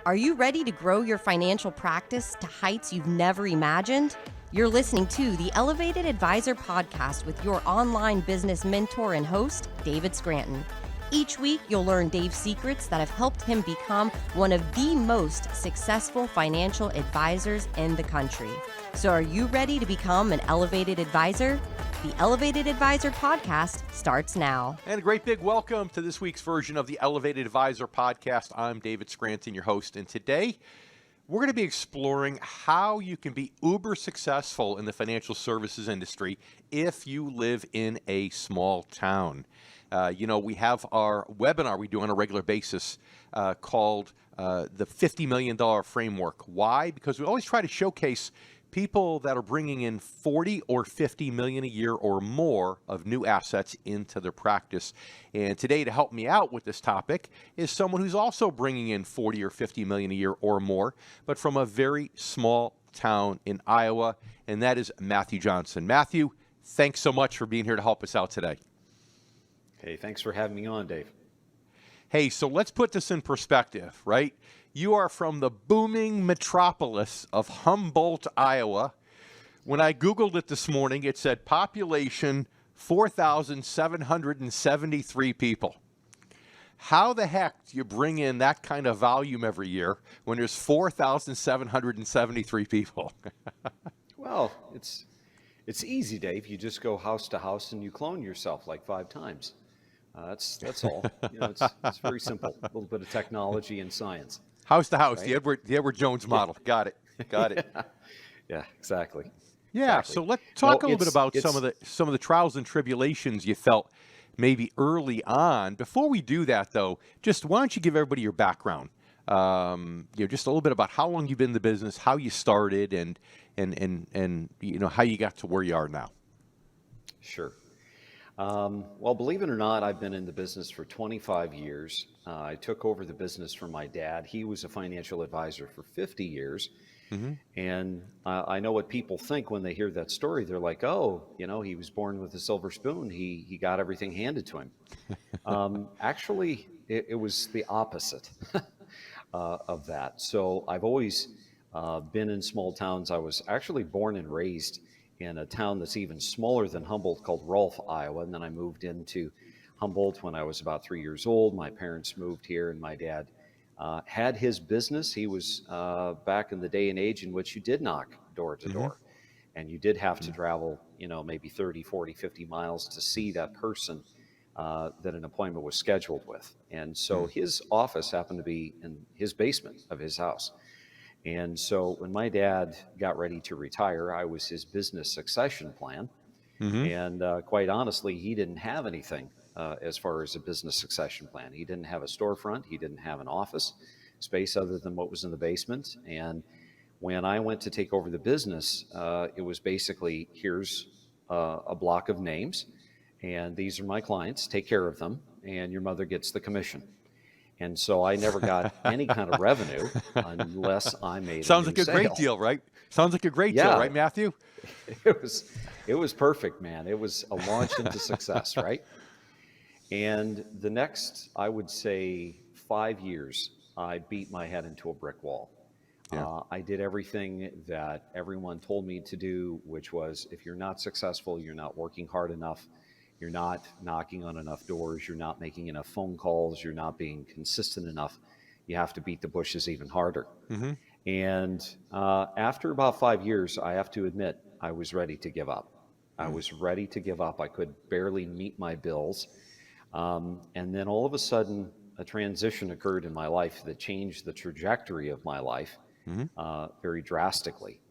Are you ready to grow your financial practice to heights you've never imagined? You're listening to the Elevated Advisor Podcast with your online business mentor and host, David Scranton. Each week, you'll learn Dave's secrets that have helped him become one of the most successful financial advisors in the country. So are you ready to become an elevated advisor? The Elevated Advisor Podcast starts now. And a great big welcome to this week's version of the Elevated Advisor Podcast. I'm David Scranton, your host, and today we're going to be exploring how you can be uber successful in the financial services industry if you live in a small town. We have our webinar we do on a regular basis called the $50 Million Framework. Why? Because we always try to showcase people that are bringing in 40 or 50 million a year or more of new assets into their practice. And today, to help me out with this topic, is someone who's also bringing in 40 or 50 million a year or more, but from a very small town in Iowa, and that is Matthew Johnson. Matthew, thanks so much for being here to help us out today. Hey, thanks for having me on, Dave. Hey, so let's put this in perspective, right? You are from the booming metropolis of Humboldt, Iowa. When I Googled it this morning, it said population 4,773 people. How the heck do you bring in that kind of volume every year when there's 4,773 people? Well, it's easy, Dave. You just go house to house and you clone yourself like 5 times. That's all. It's very simple. A little bit of technology and science. House to house, right? the Edward Jones model. Got it. Yeah, exactly. Yeah. Exactly. So let's talk a little bit about some of the trials and tribulations you felt maybe early on. Before we do that, though, just why don't you give everybody your background? Just a little bit about how long you've been in the business, how you started, and how you got to where you are now. Sure. Well, believe it or not, I've been in the business for 25 years. I took over the business from my dad. He was a financial advisor for 50 years. Mm-hmm. And I know what people think when they hear that story. They're like, oh, he was born with a silver spoon. He got everything handed to him. Actually, it was the opposite of that. So I've always been in small towns. I was actually born and raised in a town that's even smaller than Humboldt called Rolfe, Iowa. And then I moved into Humboldt when I was about 3 years old. My parents moved here, and my dad had his business. He was back in the day and age in which you did knock door to door. And you did have to travel, maybe 30, 40, 50 miles to see that person that an appointment was scheduled with. And so his office happened to be in his basement of his house. And so when my dad got ready to retire, I was his business succession plan. And quite honestly, he didn't have anything as far as a business succession plan. He didn't have a storefront. He didn't have an office space other than what was in the basement. And when I went to take over the business, it was basically, here's a block of names, and these are my clients. Take care of them, and your mother gets the commission. And so I never got any kind of revenue unless I made Sounds a like a sale. great deal, right? Sounds like a great deal, right, Matthew? It was perfect, man. It was a launch into success, right? And the next, I would say, 5 years, I beat my head into a brick wall. Yeah. I did everything that everyone told me to do, which was, if you're not successful, you're not working hard enough, you're not knocking on enough doors, you're not making enough phone calls, you're not being consistent enough, you have to beat the bushes even harder. And after about 5 years, I have to admit, I was ready to give up. I was ready to give up. I could barely meet my bills. And then all of a sudden, a transition occurred in my life that changed the trajectory of my life very drastically.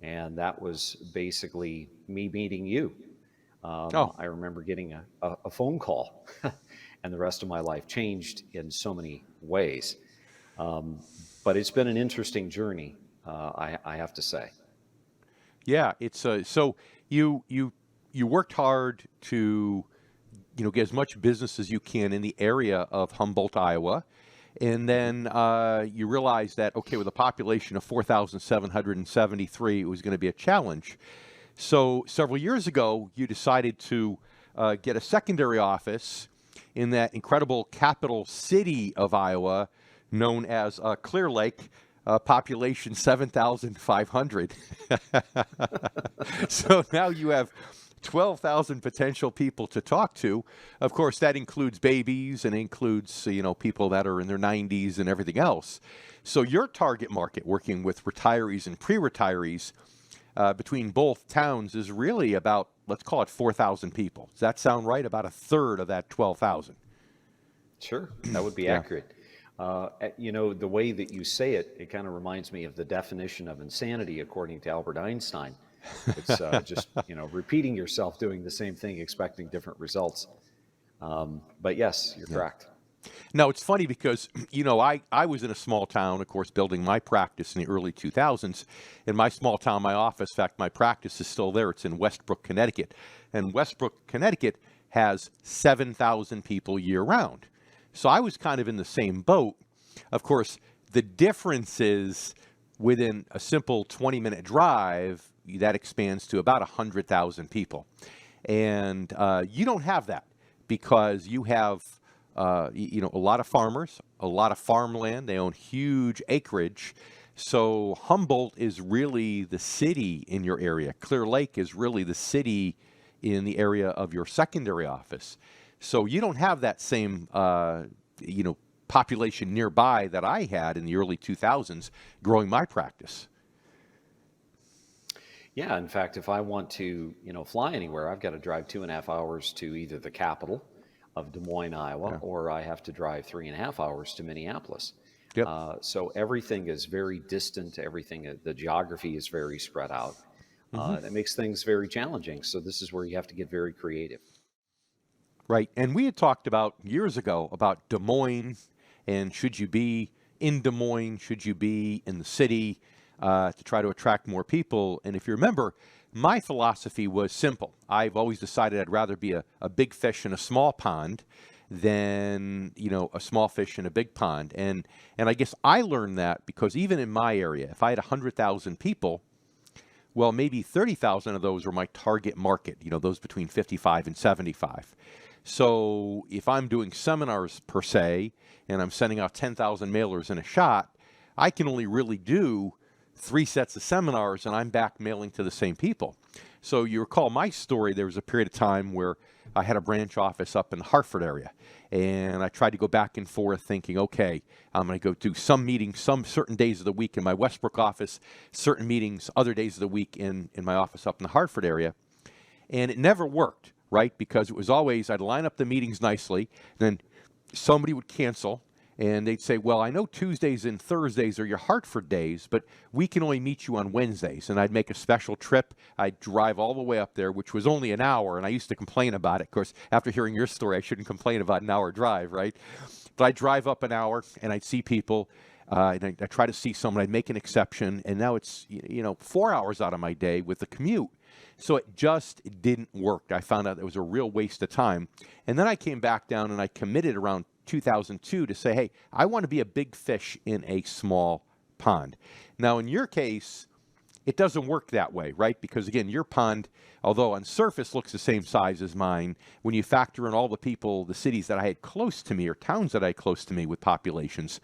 And that was basically me meeting you. I remember getting a phone call, and the rest of my life changed in so many ways. But it's been an interesting journey, I have to say. Yeah, it's so you worked hard to get as much business as you can in the area of Humboldt, Iowa, and then you realized that with a population of 4,773, it was going to be a challenge. So several years ago, you decided to get a secondary office in that incredible capital city of Iowa, known as Clear Lake, population 7,500. So now you have 12,000 potential people to talk to. Of course, that includes babies and includes, people that are in their 90s and everything else. So your target market, working with retirees and pre-retirees between both towns, is really about, let's call it 4,000 people. Does that sound right? About a third of that 12,000. Sure, that would be accurate. The way that you say it, it kind of reminds me of the definition of insanity according to Albert Einstein. It's just, repeating yourself, doing the same thing, expecting different results. But yes, you're correct. Now, it's funny because, I was in a small town, of course, building my practice in the early 2000s. In my small town, my office, in fact, my practice is still there. It's in Westbrook, Connecticut. And Westbrook, Connecticut has 7,000 people year-round. So I was kind of in the same boat. Of course, the difference is within a simple 20-minute drive, that expands to about 100,000 people. And you don't have that because you have a lot of farmers, a lot of farmland. They own huge acreage. So Humboldt is really the city in your area. Clear Lake is really the city in the area of your secondary office. So you don't have that same, population nearby that I had in the early 2000s growing my practice. Yeah, in fact, if I want to, fly anywhere, I've got to drive 2.5 hours to either the capital of Des Moines, Iowa, or I have to drive 3.5 hours to Minneapolis. Yep. So everything is very distant. The geography is very spread out. That makes things very challenging. So this is where you have to get very creative. Right. And we had talked about years ago about Des Moines and should you be in Des Moines, should you be in the city to try to attract more people. And if you remember, my philosophy was simple. I've always decided I'd rather be a big fish in a small pond than, a small fish in a big pond. And I guess I learned that because even in my area, if I had 100,000 people, well, maybe 30,000 of those were my target market, those between 55 and 75. So if I'm doing seminars per se, and I'm sending out 10,000 mailers in a shot, I can only really do 3 sets of seminars, and I'm back mailing to the same people. So you recall my story, there was a period of time where I had a branch office up in the Hartford area, and I tried to go back and forth thinking, okay, I'm going to go do some meetings some certain days of the week in my Westbrook office, certain meetings other days of the week in my office up in the Hartford area. And it never worked, right? Because it was always, I'd line up the meetings nicely, then somebody would cancel, and they'd say, well, I know Tuesdays and Thursdays are your Hartford days, but we can only meet you on Wednesdays. And I'd make a special trip. I'd drive all the way up there, which was only an hour, and I used to complain about it. Of course, after hearing your story, I shouldn't complain about an hour drive, right? But I'd drive up an hour, and I'd see people, and I'd try to see someone. I'd make an exception, and now it's 4 hours out of my day with the commute. So it just didn't work. I found out it was a real waste of time. And then I came back down and I committed around 2002 to say, hey, I want to be a big fish in a small pond. Now, in your case, it doesn't work that way, right? Because again, your pond, although on surface looks the same size as mine, when you factor in all the people, the cities that I had close to me or towns that I had close to me with populations,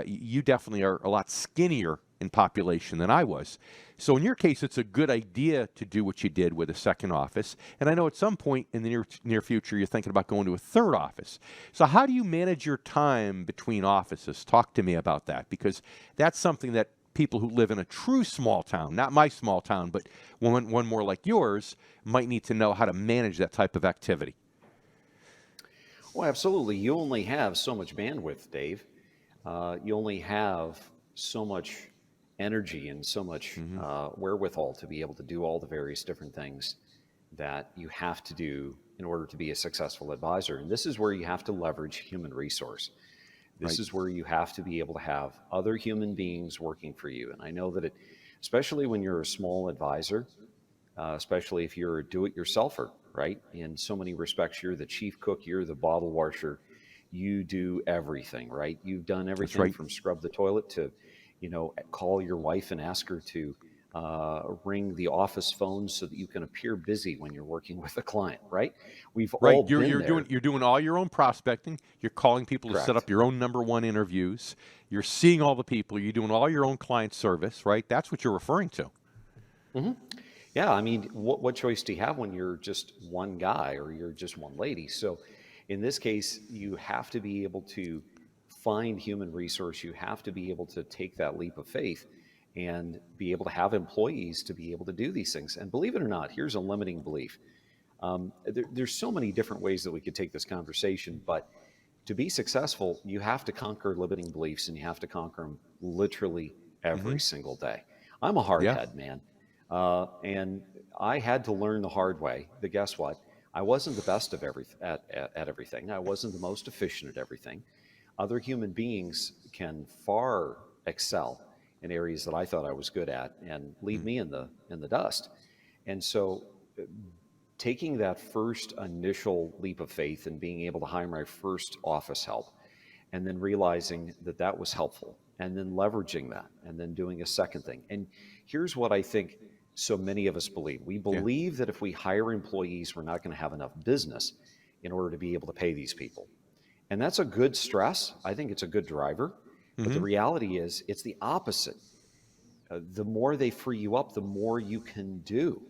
you definitely are a lot skinnier in population than I was. So in your case, it's a good idea to do what you did with a second office. And I know at some point in the near future, you're thinking about going to a third office. So how do you manage your time between offices? Talk to me about that, because that's something that people who live in a true small town, not my small town, but one more like yours, might need to know how to manage that type of activity. Well, absolutely. You only have so much bandwidth, Dave. You only have so much energy and so much wherewithal to be able to do all the various different things that you have to do in order to be a successful advisor. And this is where you have to leverage human resource. This is where you have to be able to have other human beings working for you. And I know that especially when you're a small advisor, especially if you're a do-it-yourselfer, right? In so many respects, you're the chief cook, you're the bottle washer, you do everything, right? You've done everything from scrub the toilet to call your wife and ask her to ring the office phone so that you can appear busy when you're working with a client, right? We've Right. all been there. You're doing all your own prospecting. You're calling people to set Correct. up your own number one interviews. You're seeing all the people. You're doing all your own client service, right? That's what you're referring to. hmm Yeah, I mean, what choice do you have when you're just one guy or you're just one lady? So in this case, you have to be able to find human resource. You have to be able to take that leap of faith and be able to have employees to be able to do these things. And believe it or not, here's a limiting belief. There's so many different ways that we could take this conversation, but to be successful, you have to conquer limiting beliefs and you have to conquer them literally Hmm. every single day. I'm a Yeah. hardhead, man. And I had to learn the hard way. But guess what? I wasn't the best of at everything. I wasn't the most efficient at everything. Other human beings can far excel in areas that I thought I was good at and leave me in the dust. And so taking that first initial leap of faith and being able to hire my first office help and then realizing that that was helpful and then leveraging that and then doing a second thing. And here's what I think so many of us believe. We Yeah. believe that if we hire employees, we're not going to have enough business in order to be able to pay these people. And that's a good stress. I think it's a good driver. But the Hmm. reality is it's the opposite. The more they free you up, the more you can do,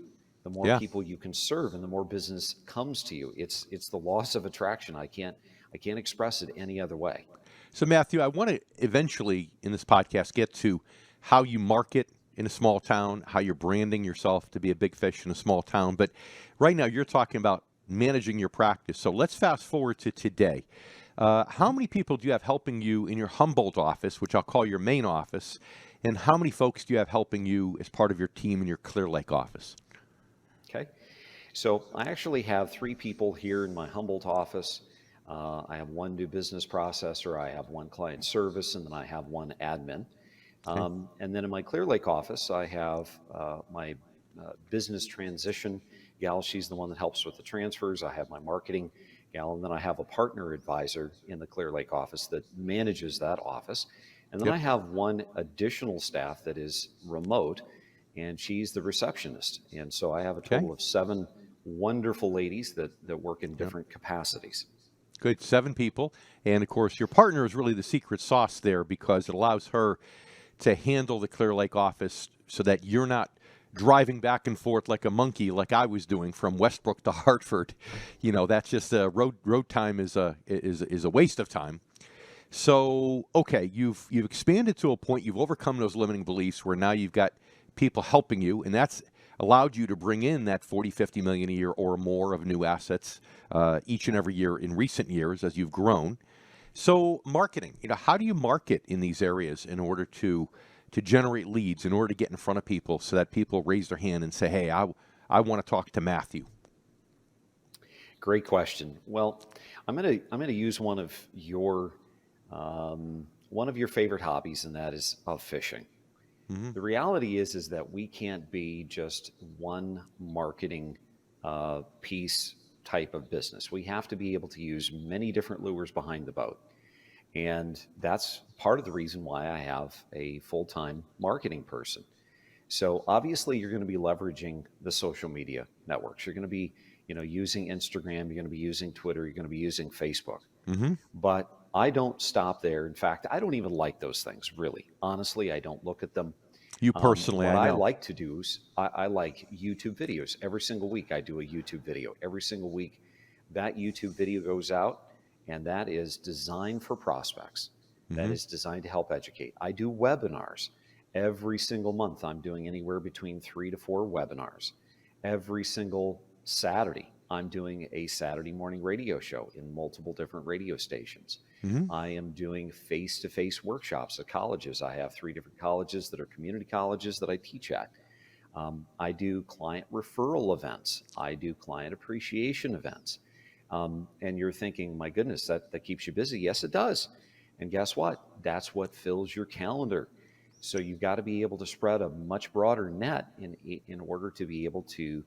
the more Yeah. people you can serve, and the more business comes to you. It's the loss of attraction. I can't express it any other way. So, Matthew, I want to eventually in this podcast get to how you market in a small town, how you're branding yourself to be a big fish in a small town. But right now, you're talking about managing your practice. So let's fast forward to today. How many people do you have helping you in your Humboldt office, which I'll call your main office? And how many folks do you have helping you as part of your team in your Clear Lake office? Okay. So I actually have 3 people here in my Humboldt office. I have one new business processor, I have one client service, and then I have one admin. Okay. And then in my Clear Lake office, I have my business transition gal. She's the one that helps with the transfers. I have my marketing gal, and then I have a partner advisor in the Clear Lake office that manages that office. And then Yep. I have one additional staff that is remote, and she's the receptionist. And so I have a Okay. total of 7 wonderful ladies that work in Yep. different capacities. Good. 7 people. And of course, your partner is really the secret sauce there because it allows her to handle the Clear Lake office so that you're not driving back and forth like a monkey, like I was doing from Westbrook to Hartford. You know, that's just road time is a waste of time. So, okay, you've expanded to a point, you've overcome those limiting beliefs where now you've got people helping you, and that's allowed you to bring in that 40, 50 million a year or more of new assets each and every year in recent years as you've grown. So, marketing, how do you market in these areas in order to generate leads, in order to get in front of people so that people raise their hand and say, hey, I want to talk to Matthew? Great question. Well, I'm gonna use one of your favorite hobbies, and that is of fishing. Hmm. The reality is that we can't be just one marketing piece type of business. We have to be able to use many different lures behind the boat. And that's part of the reason why I have a full-time marketing person. So obviously you're going to be leveraging the social media networks. You're going to be, using Instagram, you're going to be using Twitter, you're going to be using Facebook. Hmm. But I don't stop there. In fact, I don't even like those things, really. Honestly, I don't look at them. You personally, What I I know. like to do is I like YouTube videos. Every single week, I do a YouTube video. Every single week, that YouTube video goes out, and that is designed for prospects. That Hmm. is designed to help educate. I do webinars. Every single month, I'm doing anywhere between 3 to 4 webinars. Every single Saturday, I'm doing a Saturday morning radio show in multiple different radio stations. Hmm. I am doing face-to-face workshops at colleges. I have 3 different colleges that are community colleges that I teach at. I do client referral events. I do client appreciation events. And you're thinking, my goodness, that keeps you busy. Yes, it does. And guess what? That's what fills your calendar. So you've got to be able to spread a much broader net in order to be able to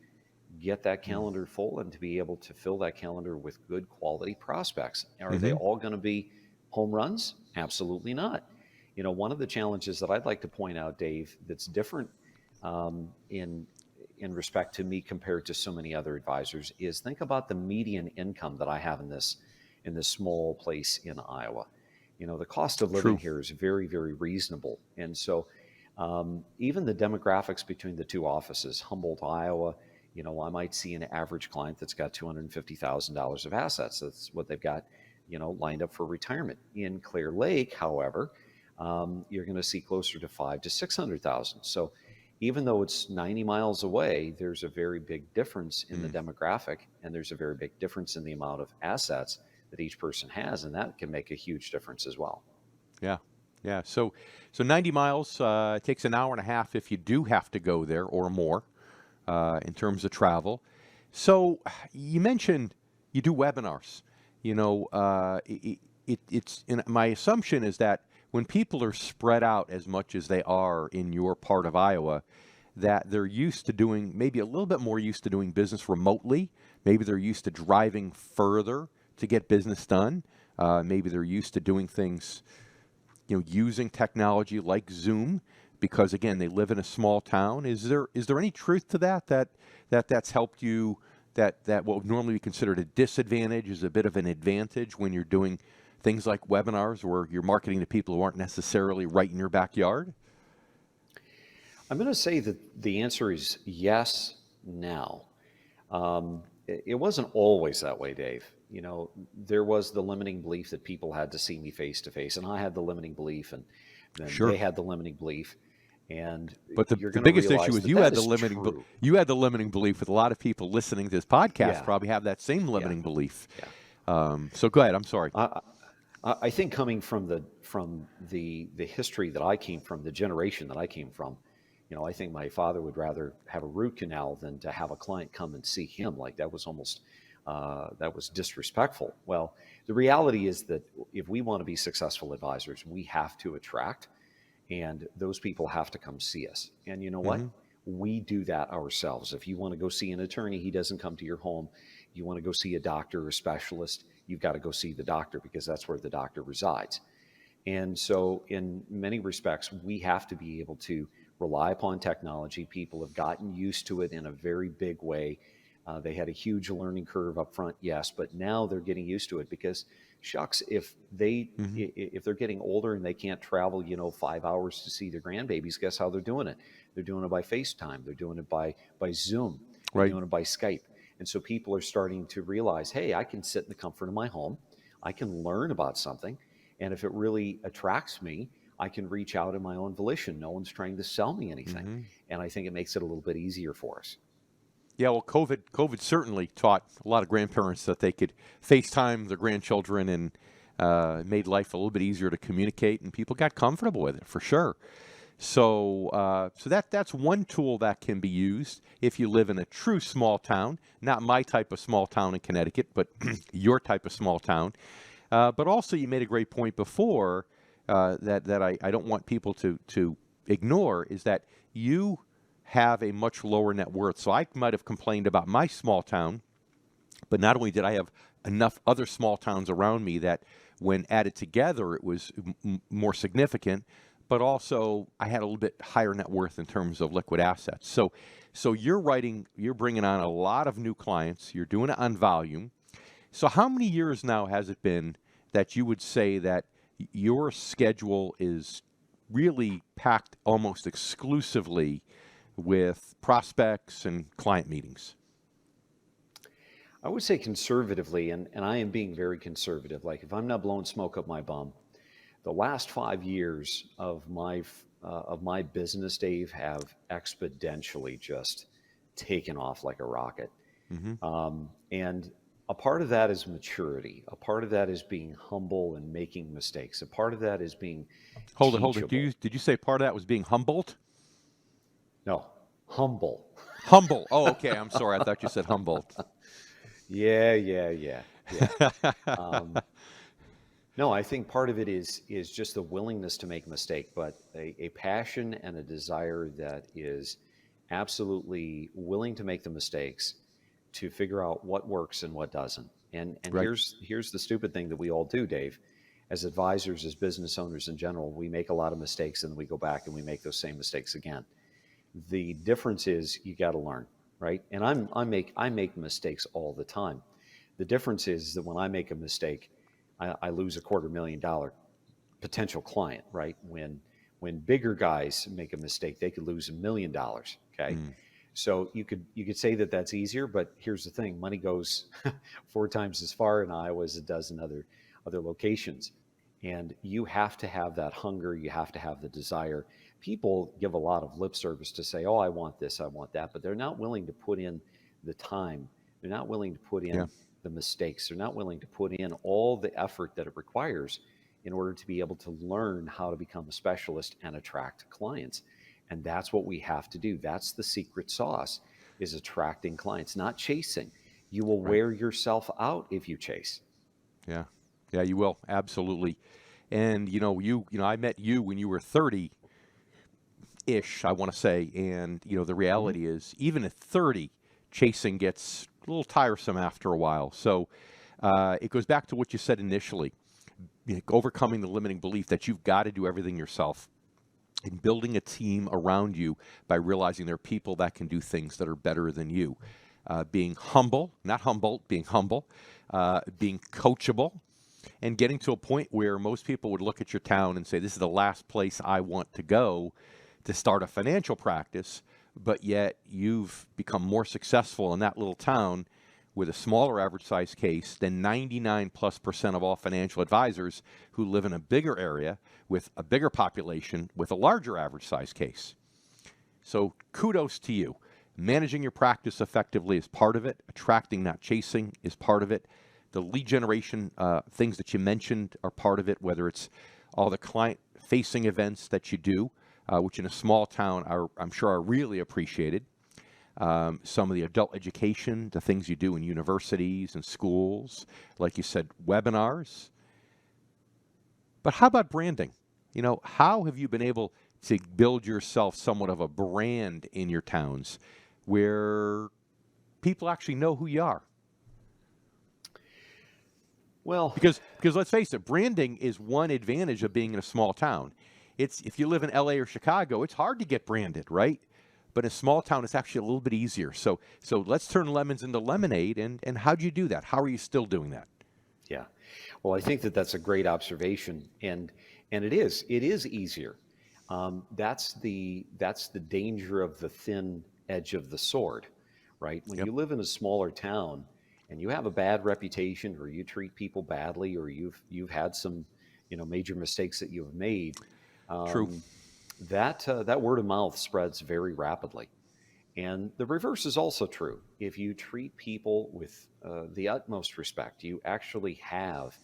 get that calendar full and to be able to fill that calendar with good quality prospects. Are they Hmm. all going to be home runs? Absolutely not. One of the challenges that I'd like to point out, Dave, that's different in respect to me compared to so many other advisors is think about the median income that I have in this small place in Iowa. The cost of living True. here is very, very reasonable. And so even the demographics between the two offices, Humboldt, Iowa, I might see an average client that's got $250,000 of assets. That's what they've got, lined up for retirement. In Clear Lake, however, you're going to see closer to 500,000 to 600,000. So even though it's 90 miles away, there's a very big difference in the demographic, and there's a very big difference in the amount of assets that each person has, and that can make a huge difference as well. Yeah. Yeah. So 90 miles takes an hour and a half if you do have to go there or more in terms of travel. So you mentioned you do webinars. It's my assumption is that when people are spread out as much as they are in your part of Iowa, that they're used to doing, maybe a little bit more used to doing business remotely. Maybe they're used to driving further to get business done. Maybe they're used to doing things, using technology like Zoom, because again, they live in a small town. Is there any truth to that's helped you, that what would normally be considered a disadvantage is a bit of an advantage when you're doing things like webinars where you're marketing to people who aren't necessarily right in your backyard? I'm going to say that the answer is yes now. It wasn't always that way, Dave. There was the limiting belief that people had to see me face to face, and I had the limiting belief, and then Sure. they had the limiting belief. And But the biggest issue is you had the limiting belief. With a lot of people listening to this podcast, probably have that same limiting belief. Yeah. So go ahead. I'm sorry. I think coming from the history that I came from, the generation that I came from, I think my father would rather have a root canal than to have a client come and see him. Like that was almost that was disrespectful. Well, the reality is that if we want to be successful advisors, we have to attract, and those people have to come see us. And you know what? We do that ourselves. If you want to go see an attorney, he doesn't come to your home. You want to go see a doctor or a specialist, you've got to go see the doctor because that's where the doctor resides. And so in many respects, we have to be able to rely upon technology. People have gotten used to it in a very big way. They had a huge learning curve up front, yes, but now they're getting used to it because, shucks, if they're getting older and they can't travel, 5 hours to see their grandbabies, guess how they're doing it? They're doing it by FaceTime. They're doing it by Zoom. They're doing it by Skype. And so people are starting to realize, hey, I can sit in the comfort of my home. I can learn about something. And if it really attracts me, I can reach out in my own volition. No one's trying to sell me anything. And I think it makes it a little bit easier for us. Yeah, well, COVID certainly taught a lot of grandparents that they could FaceTime their grandchildren and made life a little bit easier to communicate, and people got comfortable with it for sure. So that's one tool that can be used if you live in a true small town, not my type of small town in Connecticut, but your type of small town. But also, you made a great point before that I don't want people to ignore, is that you have a much lower net worth. So I might have complained about my small town, but not only did I have enough other small towns around me that when added together, it was more significant, but also I had a little bit higher net worth in terms of liquid assets. So you're bringing on a lot of new clients. You're doing it on volume. So how many years now has it been that you would say that your schedule is really packed almost exclusively with prospects and client meetings? I would say conservatively, and I am being very conservative. Like if I'm not blowing smoke up my bum, the last 5 years of my business, Dave, have exponentially just taken off like a rocket. And a part of that is maturity. A part of that is being humble and making mistakes. A part of that is being Hold it. teachable. Did you say part of that was being Humboldt? No, humble. Humble. Oh, okay. I'm sorry. I thought you said Humboldt. Yeah. No, I think part of it is just the willingness to make a mistake, but a passion and a desire that is absolutely willing to make the mistakes to figure out what works and what doesn't. And Right. here's the stupid thing that we all do, Dave. As advisors, as business owners in general, we make a lot of mistakes and then we go back and we make those same mistakes again. The difference is you got to learn, right? And I make mistakes all the time. The difference is that when I make a mistake, I lose $250,000 potential client, right? When bigger guys make a mistake, they could lose $1 million. Okay, so you could say that that's easier, but here's the thing: money goes 4 times as far in Iowa as it does in other locations, and you have to have that hunger. You have to have the desire. People give a lot of lip service to say, "Oh, I want this, I want that," but they're not willing to put in the time. They're not willing to put Yeah. in the mistakes. They're not willing to put in all the effort that it requires in order to be able to learn how to become a specialist and attract clients. And that's what we have to do. That's the secret sauce, is attracting clients, not chasing. You will Right. wear yourself out if you chase. Yeah. Yeah, you will. Absolutely. And I met you when you were 30-ish, I want to say, and the Mhm. reality is even at 30, chasing gets a little tiresome after a while. So, it goes back to what you said initially, overcoming the limiting belief that you've got to do everything yourself, and building a team around you by realizing there are people that can do things that are better than you. Being humble, not Humboldt, being humble, being coachable, and getting to a point where most people would look at your town and say, this is the last place I want to go to start a financial practice, but yet you've become more successful in that little town with a smaller average size case than 99+% of all financial advisors who live in a bigger area with a bigger population with a larger average size case. So kudos to you. Managing your practice effectively is part of it. Attracting, not chasing, is part of it. The lead generation things that you mentioned are part of it, whether it's all the client-facing events that you do, which in a small town I'm sure are really appreciated. Some of the adult education, the things you do in universities and schools, like you said, webinars. But how about branding? How have you been able to build yourself somewhat of a brand in your towns where people actually know who you are? Well, Because let's face it, branding is one advantage of being in a small town. If you live in LA or Chicago, it's hard to get branded, right? But in a small town, it's actually a little bit easier. So let's turn lemons into lemonade. And how do you do that? How are you still doing that? yeah. Well, I think that that's a great observation, and it is easier. That's the danger of the thin edge of the sword, right? When Yep. you live in a smaller town and you have a bad reputation, or you treat people badly, or you've had some major mistakes that you've made, True. um, that word of mouth spreads very rapidly. And the reverse is also true. If you treat people with the utmost respect, you actually have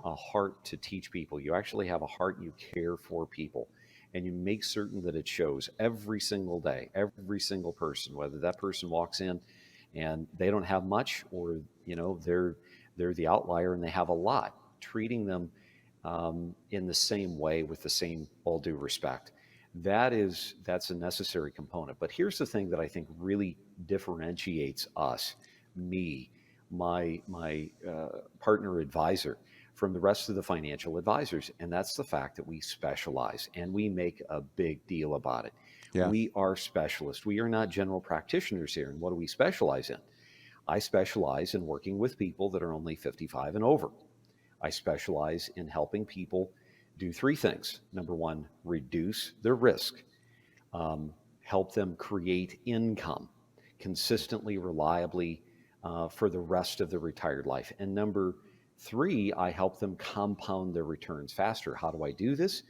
a heart to teach people. You actually have a heart, you care for people, and you make certain that it shows every single day, every single person, whether that person walks in and they don't have much, or they're the outlier and they have a lot. Treating them in the same way, with the same all due respect, that's a necessary component. But here's the thing that I think really differentiates us, me, my partner advisor, from the rest of the financial advisors, and that's the fact that we specialize, and we make a big deal about it. Yeah. We are specialists. We are not general practitioners here. And what do we specialize in? I specialize in working with people that are only 55 and over. I specialize in helping people do three things. Number one, reduce their risk, help them create income consistently, reliably, for the rest of their retired life. And number three, I help them compound their returns faster. How do I do this?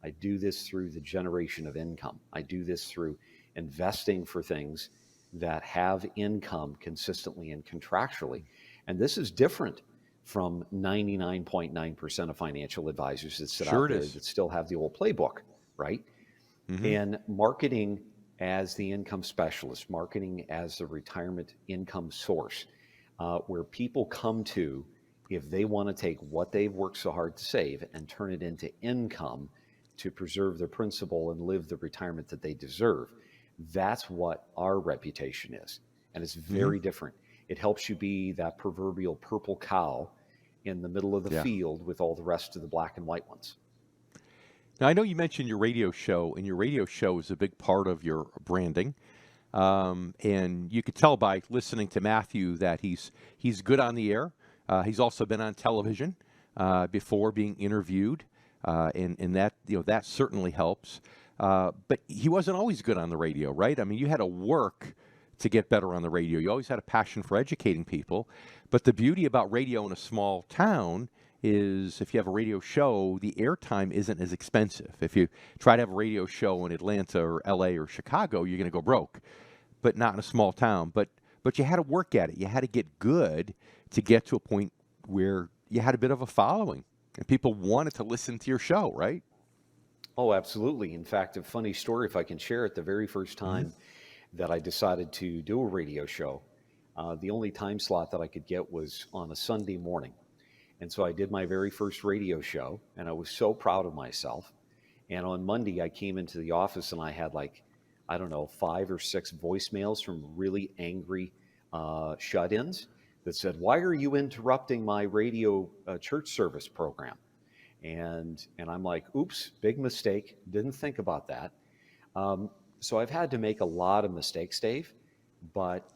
I do this through the generation of income. I do this through investing for things that have income consistently and contractually. And this is different from 99.9% of financial advisors that sit Sure out it there is. that still have the old playbook, right? Mm-hmm. And marketing as the income specialist, marketing as the retirement income source, where people come to if they want to take what they've worked so hard to save and turn it into income to preserve their principal and live the retirement that they deserve. That's what our reputation is. And it's Mm-hmm. very different. It helps you be that proverbial purple cow in the middle of the Yeah. field with all the rest of the black and white ones. Now, I know you mentioned your radio show, and your radio show is a big part of your branding. And you could tell by listening to Matthew that he's good on the air. He's also been on television before being interviewed, and that that certainly helps. But he wasn't always good on the radio, right? I mean, you had to work to get better on the radio. You always had a passion for educating people. But the beauty about radio in a small town is if you have a radio show, the airtime isn't as expensive. If you try to have a radio show in Atlanta or LA or Chicago, you're going to go broke, but not in a small town. But you had to work at it. You had to get good to get to a point where you had a bit of a following and people wanted to listen to your show, right? Oh, absolutely. In fact, a funny story, if I can share it, the very first time that I decided to do a radio show, the only time slot that I could get was on a Sunday morning. And so I did my very first radio show, and I was so proud of myself. And on Monday, I came into the office and I had 5 or 6 voicemails from really angry shut-ins that said, "Why are you interrupting my radio church service program?" And I'm like, oops, big mistake. Didn't think about that. So I've had to make a lot of mistakes, Dave, but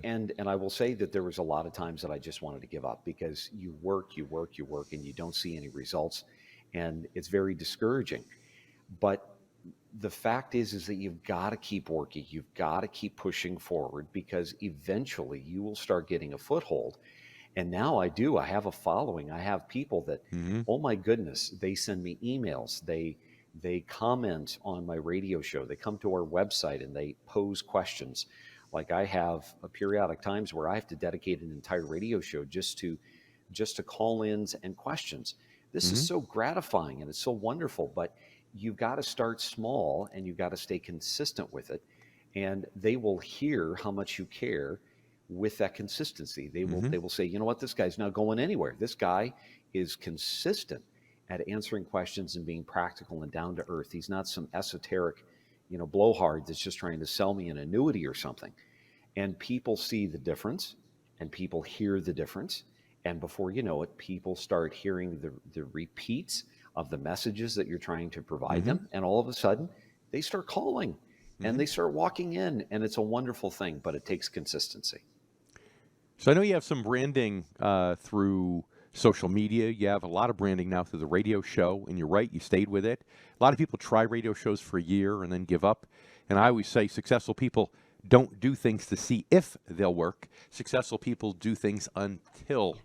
and I will say that there was a lot of times that I just wanted to give up because you work, and you don't see any results, and it's very discouraging. But the fact is that you've got to keep working. You've got to keep pushing forward because eventually you will start getting a foothold. And now I do. I have a following. I have people that, oh my goodness, they send me emails. They comment on my radio show. They come to our website and they pose questions. Like I have periodic times where I have to dedicate an entire radio show just to call-ins and questions. This is so gratifying and it's so wonderful, but you've got to start small and you've got to stay consistent with it. And they will hear how much you care with that consistency. They will say, you know what, this guy's not going anywhere. This guy is consistent at answering questions and being practical and down to earth. He's not some esoteric, blowhard that's just trying to sell me an annuity or something. And people see the difference and people hear the difference. And before you know it, people start hearing the repeats of the messages that you're trying to provide them. And all of a sudden they start calling and they start walking in, and it's a wonderful thing, but it takes consistency. So I know you have some branding through social media. You have a lot of branding now through the radio show, and you're right, you stayed with it. A lot of people try radio shows for a year and then give up. And I always say successful people don't do things to see if they'll work. Successful people do things until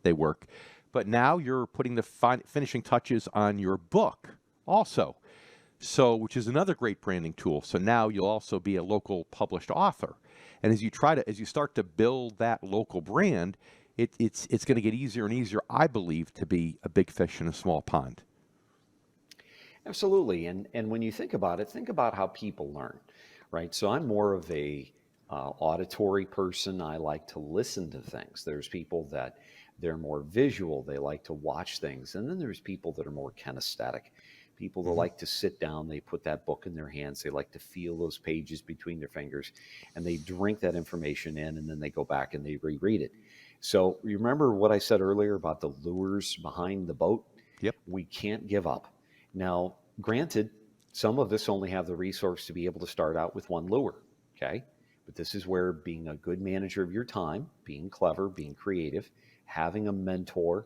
they work. But now you're putting the finishing touches on your book also, which is another great branding tool. So now you'll also be a local published author. And as you start to build that local brand, it's going to get easier and easier, I believe, to be a big fish in a small pond. Absolutely. And when you think about it, think about how people learn, right? So I'm more of a auditory person. I like to listen to things. There's people that they're more visual. They like to watch things. And then there's people that are more kinesthetic. People that like to sit down, they put that book in their hands, they like to feel those pages between their fingers, and they drink that information in, and then they go back and they reread it. So remember what I said earlier about the lures behind the boat? Yep. We can't give up. Now, granted, some of us only have the resource to be able to start out with one lure, okay? But this is where being a good manager of your time, being clever, being creative, having a mentor,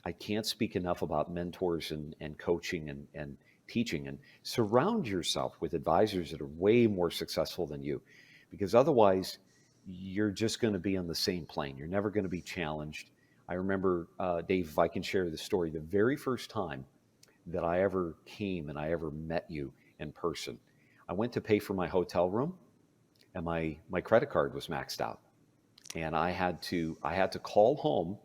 I can't speak enough about mentors and coaching and teaching, and surround yourself with advisors that are way more successful than you, because otherwise you're just going to be on the same plane. You're never going to be challenged. I remember, Dave, if I can share the story, the very first time that I ever came and I ever met you in person, I went to pay for my hotel room and my credit card was maxed out. And I had to call home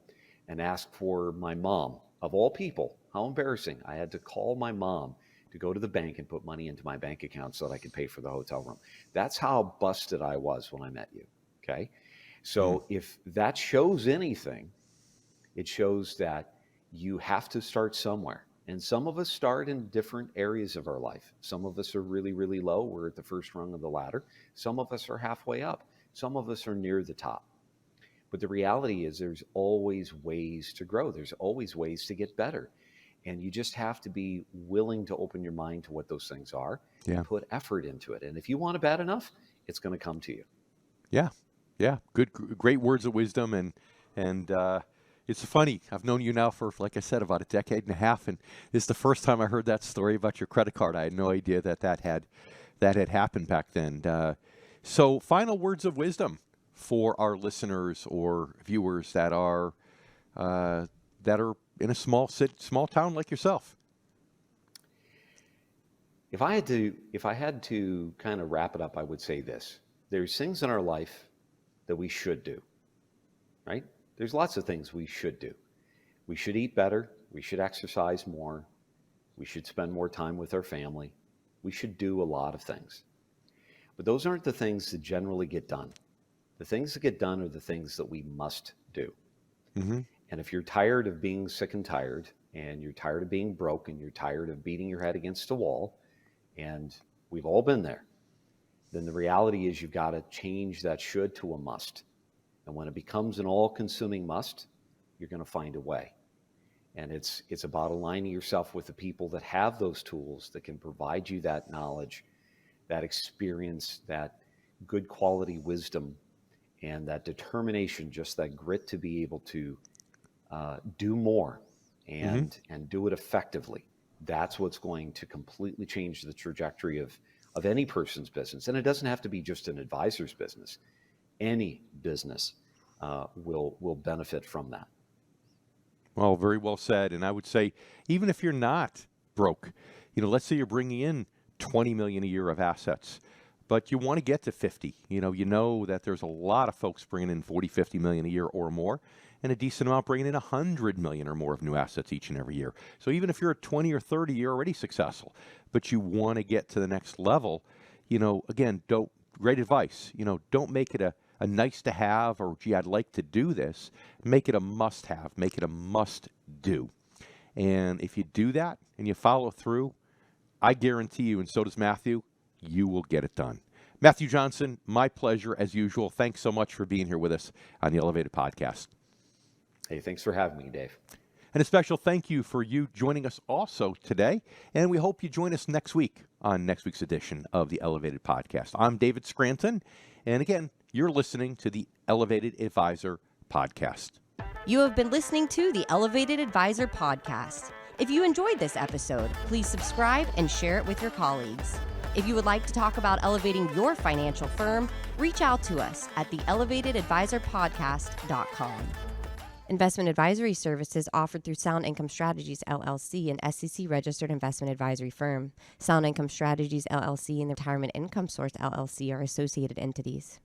and ask for my mom, of all people. How embarrassing. I had to call my mom to go to the bank and put money into my bank account so that I could pay for the hotel room. That's how busted I was when I met you, okay? So if that shows anything, it shows that you have to start somewhere. And some of us start in different areas of our life. Some of us are really, really low. We're at the first rung of the ladder. Some of us are halfway up. Some of us are near the top. But the reality is there's always ways to grow. There's always ways to get better. And you just have to be willing to open your mind to what those things are and put effort into it. And if you want it bad enough, it's going to come to you. Yeah. Yeah. Great words of wisdom. And it's funny. I've known you now for, like I said, about a decade and a half. And this is the first time I heard that story about your credit card. I had no idea that had happened back then. So final words of wisdom for our listeners or viewers that are in a small town like yourself. If I had to kind of wrap it up, I would say this. There's things in our life that we should do, right? There's lots of things we should do. We should eat better. We should exercise more. We should spend more time with our family. We should do a lot of things. But those aren't the things that generally get done. The things that get done are the things that we must do. Mm-hmm. And if you're tired of being sick and tired, and you're tired of being broke, and you're tired of beating your head against a wall, and we've all been there, then the reality is you've got to change that should to a must. And when it becomes an all-consuming must, you're going to find a way. And it's about aligning yourself with the people that have those tools that can provide you that knowledge, that experience, that good quality wisdom, and that determination, just that grit to be able to do more and do it effectively. That's what's going to completely change the trajectory of any person's business. And it doesn't have to be just an advisor's business. Any business will benefit from that. Well, very well said. And I would say, even if you're not broke, let's say you're bringing in $20 million a year of assets, but you want to get to 50. You know that there's a lot of folks bringing in 40, 50 million a year or more, and a decent amount bringing in 100 million or more of new assets each and every year. So even if you're at 20 or 30, you're already successful, but you want to get to the next level. Again, great advice. Don't make it a nice to have or, gee, I'd like to do this. Make it a must have, make it a must do. And if you do that and you follow through, I guarantee you, and so does Matthew, you will get it done. Matthew Johnson, my pleasure as usual. Thanks so much for being here with us on the Elevated Podcast. Hey, thanks for having me, Dave. And a special thank you for you joining us also today. And we hope you join us next week on next week's edition of the Elevated Podcast. I'm David Scranton. And again, you're listening to the Elevated Advisor Podcast. You have been listening to the Elevated Advisor Podcast. If you enjoyed this episode, please subscribe and share it with your colleagues. If you would like to talk about elevating your financial firm, reach out to us at theelevatedadvisorpodcast.com. Investment advisory services offered through Sound Income Strategies, LLC, an SEC-registered investment advisory firm. Sound Income Strategies, LLC, and the Retirement Income Source, LLC are associated entities.